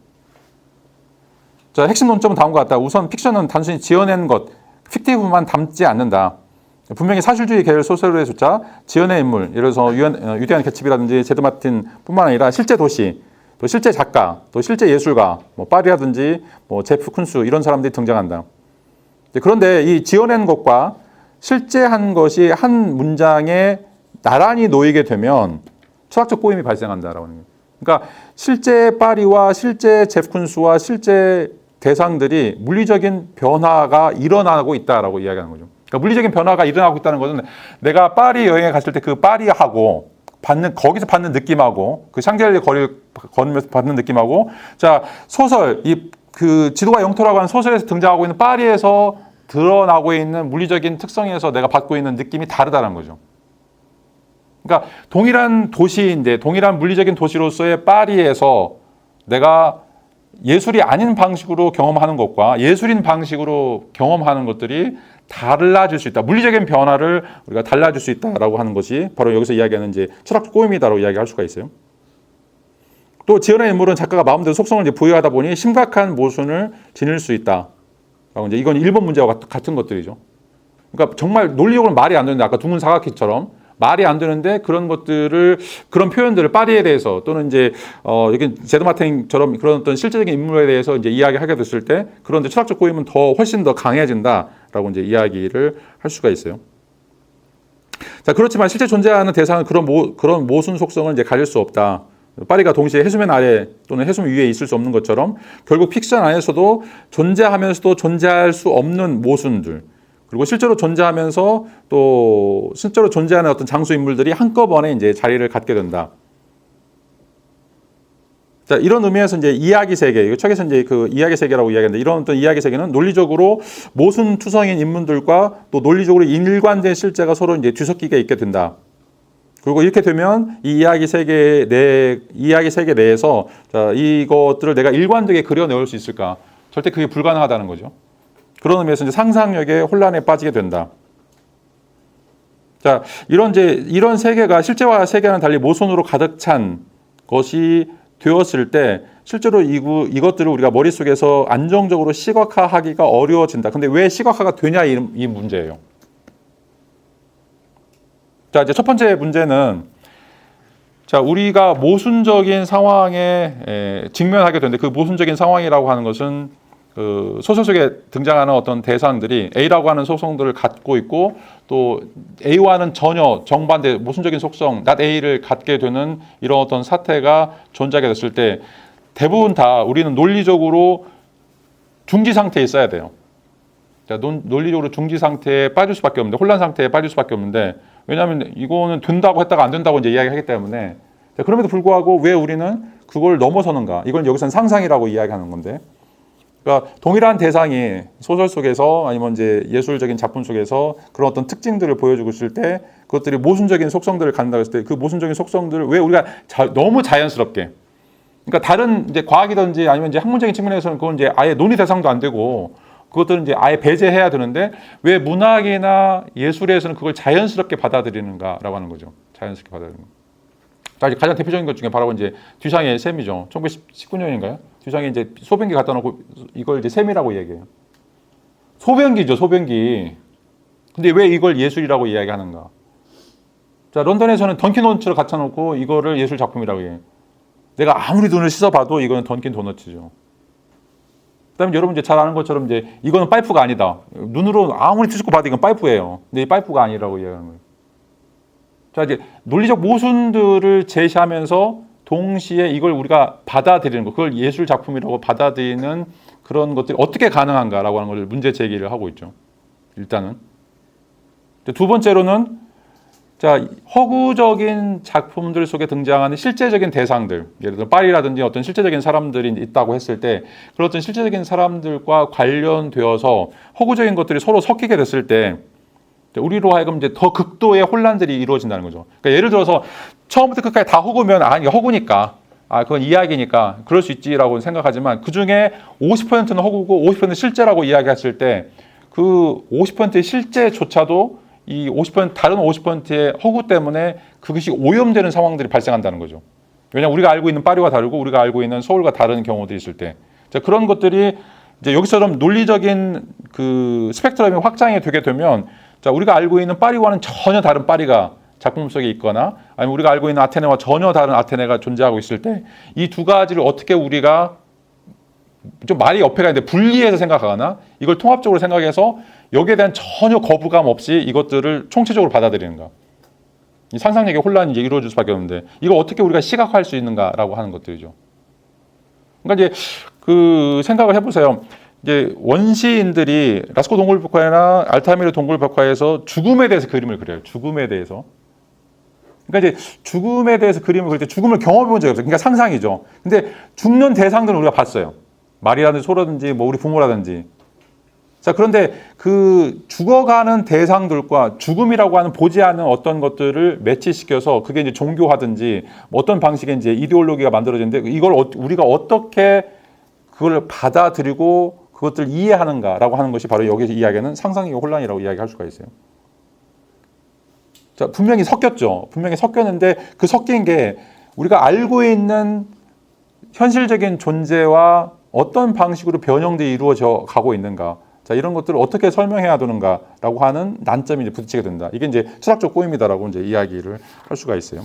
Speaker 1: 자, 핵심 논점은 다음과 같다. 우선 픽션은 단순히 지어낸 것, 픽티브만 담지 않는다. 분명히 사실주의 계열 소설에조차 지어낸 인물, 예를 들어서 위대한 개츠비라든지 제드 마틴 뿐만 아니라 실제 도시, 또 실제 작가, 또 실제 예술가, 뭐 파리라든지 뭐 제프 쿤스 이런 사람들이 등장한다. 그런데 이 지어낸 것과 실제한 것이 한 문장에 나란히 놓이게 되면 철학적 꼬임이 발생한다라고 하는 거예요. 그러니까 실제 파리와 실제 제프 쿤스와 실제 대상들이 물리적인 변화가 일어나고 있다라고 이야기하는 거죠. 그러니까 물리적인 변화가 일어나고 있다는 것은 내가 파리 여행에 갔을 때 그 파리하고 거기서 받는 느낌하고 그 샹젤리제 거리를 걸으면서 받는 느낌하고 자 소설 그 지도가 영토라고 하는 소설에서 등장하고 있는 파리에서 드러나고 있는 물리적인 특성에서 내가 받고 있는 느낌이 다르다는 거죠. 그러니까 동일한 도시인데 동일한 물리적인 도시로서의 파리에서 내가 예술이 아닌 방식으로 경험하는 것과 예술인 방식으로 경험하는 것들이 달라질 수 있다. 물리적인 변화를 우리가 달라질 수 있다라고 하는 것이 바로 여기서 이야기하는 이제 철학적 꼬임이다라고 이야기할 수가 있어요. 또 지어낸 인물은 작가가 마음대로 속성을 이제 부여하다 보니 심각한 모순을 지닐 수 있다. 이제 이건 일본 문제와 같은 것들이죠. 그러니까 정말 논리적으로 말이 안 되는데 아까 둥근 사각형처럼 말이 안 되는데 그런 것들을 그런 표현들을 파리에 대해서 또는 이제 여기 제드마탱처럼 그런 어떤 실제적인 인물에 대해서 이제 이야기하게 됐을 때 그런 철학적 꼬임은 훨씬 더 강해진다라고 이제 이야기를 할 수가 있어요. 자 그렇지만 실제 존재하는 대상은 그런 모순 속성을 이제 가질 수 없다. 파리가 동시에 해수면 아래 또는 해수면 위에 있을 수 없는 것처럼 결국 픽션 안에서도 존재하면서도 존재할 수 없는 모순들. 그리고 실제로 존재하면서 또 실제로 존재하는 어떤 장소 인물들이 한꺼번에 이제 자리를 갖게 된다. 자, 이런 의미에서 이제 이야기 세계, 이거 책에서 이제 그 이야기 세계라고 이야기하는데 이런 어떤 이야기 세계는 논리적으로 모순투성인 인물들과 또 논리적으로 일관된 실제가 서로 이제 뒤섞이게 있게 된다. 그리고 이렇게 되면 이 이야기 세계 내에서 자, 이것들을 내가 일관되게 그려내올 수 있을까? 절대 그게 불가능하다는 거죠. 그런 의미에서 이제 상상력의 혼란에 빠지게 된다. 자, 이런 세계가 실제와 세계와는 달리 모순으로 가득 찬 것이 되었을 때 실제로 이것들을 우리가 머릿속에서 안정적으로 시각화하기가 어려워진다. 근데 왜 시각화가 되냐 이 문제예요. 자, 이제 첫 번째 문제는 자, 우리가 모순적인 상황에 직면하게 되는데 그 모순적인 상황이라고 하는 것은 그 소설 속에 등장하는 어떤 대상들이 A라고 하는 속성들을 갖고 있고 또 A와는 전혀 정반대 모순적인 속성 not A를 갖게 되는 이런 어떤 사태가 존재하게 됐을 때 대부분 다 우리는 논리적으로 중지 상태에 있어야 돼요. 자, 논리적으로 중지 상태에 빠질 수밖에 없는데 혼란 상태에 빠질 수밖에 없는데 왜냐하면 이거는 된다고 했다가 안 된다고 이제 이야기하기 때문에 자, 그럼에도 불구하고 왜 우리는 그걸 넘어서는가? 이건 여기서는 상상이라고 이야기하는 건데. 그러니까 동일한 대상이 소설 속에서 아니면 이제 예술적인 작품 속에서 그런 어떤 특징들을 보여주고 있을 때 그것들이 모순적인 속성들을 갖는다고 했을 때 그 모순적인 속성들을 왜 우리가 너무 자연스럽게 그러니까 다른 이제 과학이든지 아니면 이제 학문적인 측면에서는 그건 이제 아예 논의 대상도 안 되고 그것들은 이제 아예 배제해야 되는데 왜 문학이나 예술에서는 그걸 자연스럽게 받아들이는가라고 하는 거죠. 자연스럽게 받아들이는 거. 자, 이제 가장 대표적인 것 중에 바로 이제 듀상의 셈이죠. 1919년인가요? 듀상이 이제 소변기 갖다 놓고 이걸 이제 셈이라고 얘기해요. 소변기죠, 소변기. 근데 왜 이걸 예술이라고 이야기하는가? 자, 런던에서는 던킨 도너츠를 갖다 놓고 이거를 예술 작품이라고 해요. 내가 아무리 눈을 씻어봐도 이거는 던킨 도너츠죠. 그다음에 여러분 이제 잘 아는 것처럼 이제 이거는 파이프가 아니다. 눈으로 아무리 뒤집고 봐도 이건 파이프예요. 근데 이 파이프가 아니라고 이야기하는 거예요. 자, 이제 논리적 모순들을 제시하면서 동시에 이걸 우리가 받아들이는 거, 그걸 예술 작품이라고 받아들이는 그런 것들이 어떻게 가능한가라고 하는 걸 문제 제기를 하고 있죠. 일단은. 두 번째로는 자, 허구적인 작품들 속에 등장하는 실제적인 대상들, 예를 들어 파리라든지 어떤 실제적인 사람들이 있다고 했을 때 그런 어떤 실제적인 사람들과 관련되어서 허구적인 것들이 서로 섞이게 됐을 때 우리로 하여금 이제 더 극도의 혼란들이 이루어진다는 거죠. 그러니까 예를 들어서 처음부터 끝까지 다 허구면 이게 허구니까 그건 이야기니까 그럴 수 있지라고 생각하지만 그 중에 50%는 허구고 50%는 실제라고 이야기했을 때 그 50%의 실제조차도 이 50% 다른 50%의 허구 때문에 그것이 오염되는 상황들이 발생한다는 거죠. 왜냐하면 우리가 알고 있는 파리와 다르고 우리가 알고 있는 서울과 다른 경우들이 있을 때 자, 그런 것들이 이제 여기서처럼 논리적인 그 스펙트럼이 확장이 되게 되면 자, 우리가 알고 있는 파리와는 전혀 다른 파리가 작품 속에 있거나 아니면 우리가 알고 있는 아테네와 전혀 다른 아테네가 존재하고 있을 때 이 두 가지를 어떻게 우리가 좀 말이 옆에 가는데 분리해서 생각하거나 이걸 통합적으로 생각해서 여기에 대한 전혀 거부감 없이 이것들을 총체적으로 받아들이는가. 이 상상력의 혼란이 이제 이루어질 수밖에 없는데 이걸 어떻게 우리가 시각화할 수 있는가라고 하는 것들이죠. 그러니까 이제 그 생각을 해보세요. 이제 원시인들이 라스코 동굴 벽화나 알타미르 동굴 벽화에서 죽음에 대해서 그림을 그려요. 죽음에 대해서. 그러니까 이제 죽음에 대해서 그림을 그릴 때 죽음을 경험해 본 적이 없어요. 그러니까 상상이죠. 근데 죽는 대상들은 우리가 봤어요. 말이라든지 소라든지 뭐 우리 부모라든지. 자, 그런데 그 죽어가는 대상들과 죽음이라고 하는 보지 않는 어떤 것들을 매치시켜서 그게 이제 종교하든지 어떤 방식의 이제 이데올로기가 만들어지는데 이걸 우리가 어떻게 그걸 받아들이고 그것들을 이해하는가라고 하는 것이 바로 여기서 이야기하는 상상력의 혼란이라고 이야기할 수가 있어요. 자, 분명히 섞였죠. 분명히 섞였는데 그 섞인 게 우리가 알고 있는 현실적인 존재와 어떤 방식으로 변형되어 이루어져 가고 있는가. 자, 이런 것들을 어떻게 설명해야 되는가라고 하는 난점이 이제 부딪히게 된다. 이게 이제 철학적 꼬임이다라고 이제 이야기를 할 수가 있어요.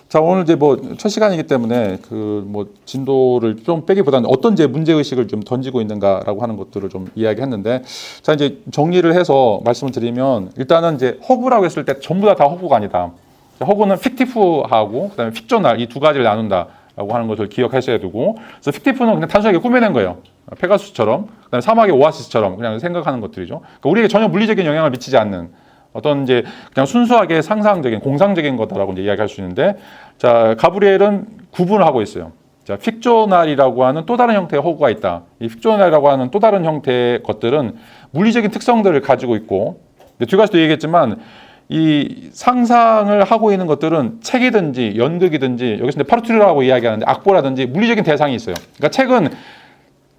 Speaker 1: 자, 오늘 이제 뭐 첫 시간이기 때문에 그 뭐 진도를 좀 빼기보다는 어떤 이제 문제 의식을 좀 던지고 있는가라고 하는 것들을 좀 이야기했는데, 자, 이제 정리를 해서 말씀을 드리면 일단은 이제 허구라고 했을 때 전부 다 허구가 아니다. 허구는 픽티프하고 그다음에 픽조널 이 두 가지를 나눈다라고 하는 것을 기억하셔야 되고, 그래서 픽티프는 그냥 단순하게 꾸며낸 거예요. 페가수스처럼, 그다음에 사막의 오아시스처럼 그냥 생각하는 것들이죠. 그러니까 우리에게 전혀 물리적인 영향을 미치지 않는 어떤 이제 그냥 순수하게 상상적인 공상적인 거다라고 이제 이야기할 수 있는데, 자, 가브리엘은 구분을 하고 있어요. 자, 픽조날이라고 하는 또 다른 형태의 허구가 있다. 이 픽조날이라고 하는 또 다른 형태의 것들은 물리적인 특성들을 가지고 있고, 뒤에 가서도 얘기했지만 이 상상을 하고 있는 것들은 책이든지 연극이든지 여기서 이제 파르투리라고 이야기하는데 악보라든지 물리적인 대상이 있어요. 그러니까 책은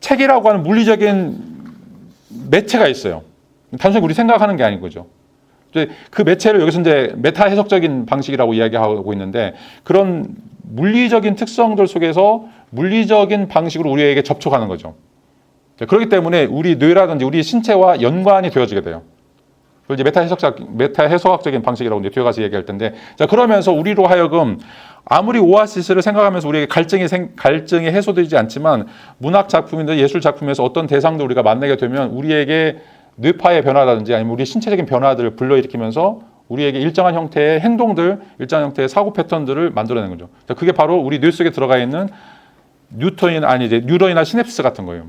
Speaker 1: 책이라고 하는 물리적인 매체가 있어요. 단순히 우리 생각하는 게 아닌 거죠. 그 매체를 여기서 이제 메타 해석적인 방식이라고 이야기하고 있는데, 그런 물리적인 특성들 속에서 물리적인 방식으로 우리에게 접촉하는 거죠. 그렇기 때문에 우리 뇌라든지 우리 신체와 연관이 되어지게 돼요. 그걸 이제 메타 해석학적인 방식이라고 이제 뒤에 가서 얘기할 텐데, 자, 그러면서 우리로 하여금 아무리 오아시스를 생각하면서 우리에게 갈증이 해소되지 않지만 문학 작품이나 예술 작품에서 어떤 대상도 우리가 만나게 되면 우리에게 뇌파의 변화라든지 아니면 우리 신체적인 변화들을 불러일으키면서 우리에게 일정한 형태의 행동들, 일정한 형태의 사고 패턴들을 만들어내는 거죠. 그게 바로 우리 뇌 속에 들어가 있는 뉴런이나 시냅스 같은 거예요.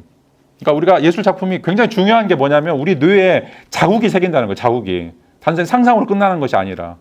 Speaker 1: 그러니까 우리가 예술 작품이 굉장히 중요한 게 뭐냐면 우리 뇌에 자국이 새긴다는 거예요. 자국이. 단순히 상상으로 끝나는 것이 아니라.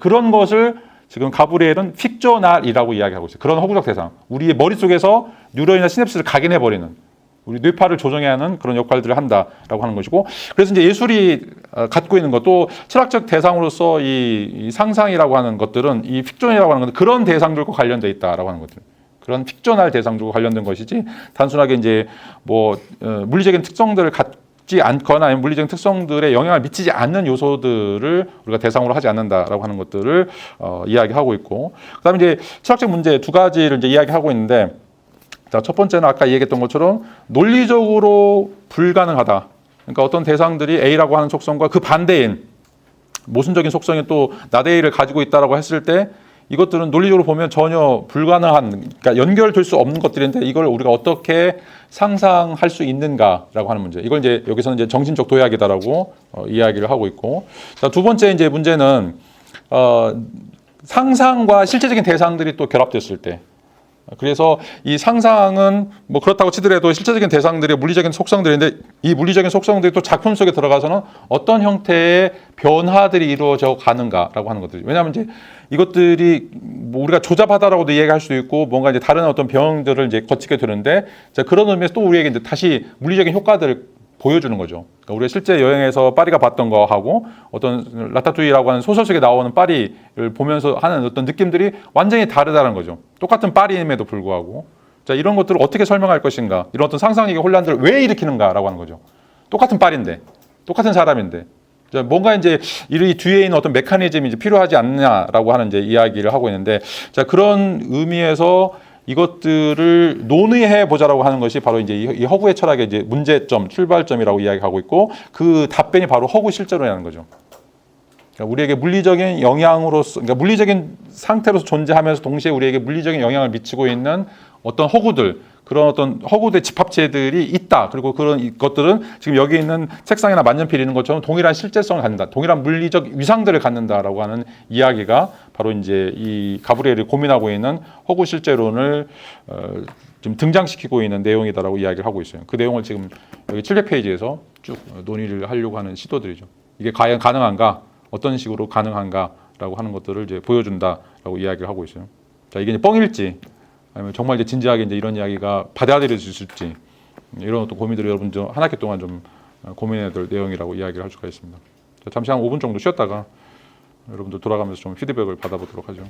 Speaker 1: 그런 것을 지금 가브리엘은 픽조날이라고 이야기하고 있어요. 그런 허구적 대상. 우리의 머릿속에서 뉴런이나 시냅스를 각인해버리는, 우리 뇌파를 조정해야 하는 그런 역할들을 한다라고 하는 것이고, 그래서 이제 예술이 갖고 있는 것도 철학적 대상으로서 이 상상이라고 하는 것들은 이 픽존이라고 하는 것은 그런 대상들과 관련되어 있다라고 하는 것들, 그런 픽존할 대상들과 관련된 것이지 단순하게 이제 뭐 물리적인 특성들을 갖지 않거나 아니면 물리적인 특성들에 영향을 미치지 않는 요소들을 우리가 대상으로 하지 않는다라고 하는 것들을 이야기하고 있고, 그다음에 이제 철학적 문제 두 가지를 이제 이야기하고 있는데, 자, 첫 번째는 아까 얘기했던 것처럼 논리적으로 불가능하다. 그러니까 어떤 대상들이 A라고 하는 속성과 그 반대인 모순적인 속성이 또 나대A를 가지고 있다라고 했을 때 이것들은 논리적으로 보면 전혀 불가능한, 그러니까 연결될 수 없는 것들인데 이걸 우리가 어떻게 상상할 수 있는가라고 하는 문제. 이걸 이제 여기서는 이제 정신적 도약이다라고 이야기를 하고 있고, 자, 두 번째 이제 문제는 상상과 실제적인 대상들이 또 결합됐을 때. 그래서 이 상상은 뭐 그렇다고 치더라도 실제적인 대상들의 물리적인 속성들인데 이 물리적인 속성들이 또 작품 속에 들어가서는 어떤 형태의 변화들이 이루어져 가는가라고 하는 것들. 왜냐하면 이제 이것들이 뭐 우리가 조잡하다라고도 얘기할 수도 있고 뭔가 이제 다른 어떤 병들을 이제 거치게 되는데, 자, 그런 의미에서 또 우리에게 이제 다시 물리적인 효과들을 보여주는 거죠. 그러니까 우리가 실제 여행에서 파리가 봤던 거하고 어떤 라타투이라고 하는 소설 속에 나오는 파리를 보면서 하는 어떤 느낌들이 완전히 다르다는 거죠. 똑같은 파리임에도 불구하고. 자, 이런 것들을 어떻게 설명할 것인가, 이런 어떤 상상력의 혼란들을 왜 일으키는가라고 하는 거죠. 똑같은 파리인데, 똑같은 사람인데. 자, 뭔가 이제 이 뒤에 있는 어떤 메커니즘이 이제 필요하지 않냐라고 하는 이제 이야기를 하고 있는데, 자, 그런 의미에서 이것들을 논의해 보자라고 하는 것이 바로 이제 이 허구의 철학의 이제 문제점, 출발점이라고 이야기하고 있고, 그 답변이 바로 허구 실제론이라는 거죠. 그러니까 우리에게 물리적인 영향으로서, 그러니까 물리적인 상태로서 존재하면서 동시에 우리에게 물리적인 영향을 미치고 있는 어떤 허구들, 그런 어떤 허구의 집합체들이 있다. 그리고 그런 것들은 지금 여기 있는 책상이나 만년필이 있는 것처럼 동일한 실제성을 갖는다. 동일한 물리적 위상들을 갖는다라고 하는 이야기가 바로 이제 이 가브리엘이 고민하고 있는 허구 실제론을 지금 등장시키고 있는 내용이다라고 이야기를 하고 있어요. 그 내용을 지금 여기 700페이지에서 쭉 논의를 하려고 하는 시도들이죠. 이게 과연 가능한가, 어떤 식으로 가능한가라고 하는 것들을 이제 보여준다라고 이야기를 하고 있어요. 자, 이게 이제 뻥일지 아니면 정말 이제 진지하게 이제 이런 이야기가 받아들여질 수 있을지 이런 어떤 고민들을 여러분 좀 한 학기 동안 좀 고민해야 될 내용이라고 이야기를 할 수가 있습니다. 자, 잠시 한 5분 정도 쉬었다가 여러분들 돌아가면서 좀 피드백을 받아보도록 하죠.